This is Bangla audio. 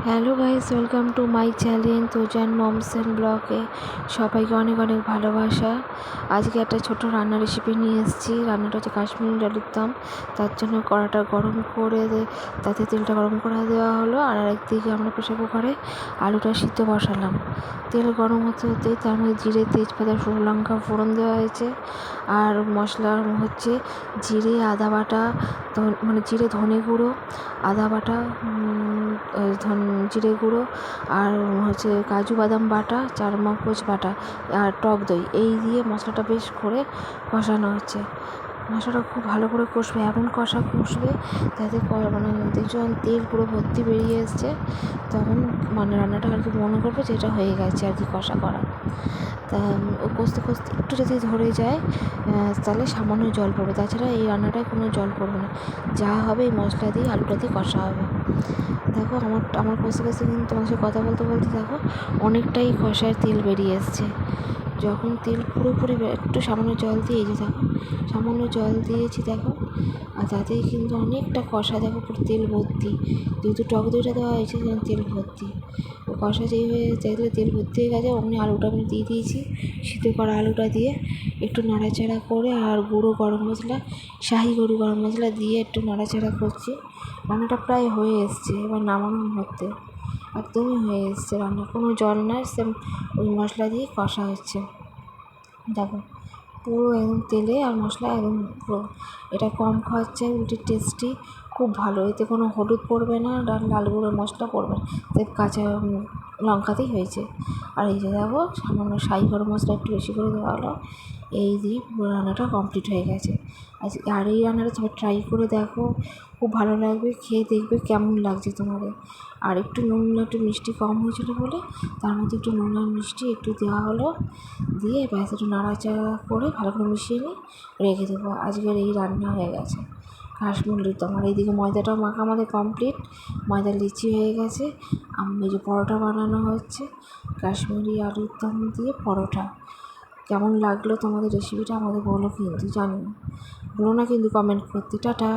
Hello guys, welcome to my channel তোজান মমস অ্যান্ড ব্লগে। সবাইকে অনেক অনেক ভালোবাসা। আজকে একটা ছোট রান্নার রেসিপি নিয়ে এসেছি। রান্নাটা হচ্ছে কাশ্মীরি আলুর দম। তার জন্য কড়াটা গরম করে তাতে তেলটা গরম করে দেওয়া হলো, আর একদিকে আমরা প্রেসার কুকারে আলুটা সিদ্ধ বসালাম। তেল গরম হতে হতেই তার মধ্যে জিরে, তেজপাতা, শুকনো লঙ্কা ফোড়ন দেওয়া হয়েছে। আর মশলা হচ্ছে জিরে, আদা বাটা, জিরে, ধনে গুঁড়ো, আদা বাটা, জিরে গুঁড়ো, আর হচ্ছে কাজু বাদাম বাটা, চারমগজ বাটা, আর টক দই, এই দিয়ে মশলাটা বেশ করে কষানো হচ্ছে। মশলাটা খুব ভালো করে কষবে, এমন কষবে যাতে যখন তেল পুরো ভর্তি বেরিয়ে এসছে, তখন রান্নাটা আর কি মনে করবে যে এটা হয়ে গেছে আর কি কষা করা। তা ও কষতে কষতে একটু যদি ধরে যায় তাহলে সামান্য জল পড়বে, তাছাড়া এই রান্নাটায় কোনো জল পড়বে না। যা হবে এই মশলা দিয়ে আলুটা দিয়ে কষা হবে। দেখো আমার কষতে কষতে কিন্তু তোমার সাথে কথা বলতে বলতে দেখো অনেকটাই কষায় তেল বেরিয়ে এসছে। যখন তেল পুরোপুরি একটু সামান্য জল দিয়ে, এই যে দেখো সামান্য জল দিয়েছি দেখো, আর তাতেই কিন্তু অনেকটা কষা, দেখো পুরো তেল ভর্তি। যেহেতু টক দইটা দেওয়া হয়েছে সেখানে তেল ভর্তি। কষা যেই হয়ে দেখলে তেল ভর্তি হয়ে গেছে, অমনি আলুটা আমি দিয়ে দিয়েছি। সিদ্ধ করা আলুটা দিয়ে একটু নাড়াচাড়া করে, আর গুঁড়ো গরম মশলা, শাহি গরম মশলা দিয়ে একটু নাড়াচাড়া করছি। রান্নাটা প্রায় হয়ে এসছে, এবার নামানোর মধ্যে একদমই হয়ে এসছে রান্না, কোনো জল নয়, সেম ওই মশলা দিয়ে কষা হচ্ছে। দেখো পুরো একদম তেলে আর মশলা একদম পুরো, এটা কম খরচায় উল্টে টেস্টি, খুব ভালো। এতে কোনো হলুদ পড়বে না, লাল গুঁড়ো মশলা পড়বে না, তাই কাঁচা লঙ্কাতেই হয়েছে। আর এই যে দেখো সামান্য শাহি গরম মশলা একটু বেশি করে দেওয়া হলো, এই দিয়ে পুরো রান্নাটা কমপ্লিট হয়ে গেছে। আর এই রান্নাটা তুমি ট্রাই করে দেখো, খুব ভালো লাগবে, খেয়ে দেখবে কেমন লাগছে তোমাদের। আর একটু নুন একটু মিষ্টি কম হয়েছিলো বলে তার মধ্যে একটু নুন আর মিষ্টি একটু দেওয়া হলো, দিয়ে ব্যাস একটু নাড়াচাড়া করে ভালো করে মিশিয়ে নিয়ে রেখে দেবো। আজকের এই রান্না হয়ে গেছে কাশ্মীরি দম। আর এইদিকে ময়দাটাও মাখা আমাদের কমপ্লিট, ময়দা লিচি হয়ে গেছে। এই যে পরোটা বানানো হচ্ছে, কাশ্মীরি আলুর দম দিয়ে পরোটা। কেমন লাগলো তোমাদের রেসিপিটা আমাদের বলো কিন্তু, জানি বলো না কিন্তু কমেন্ট করতে। টাটা।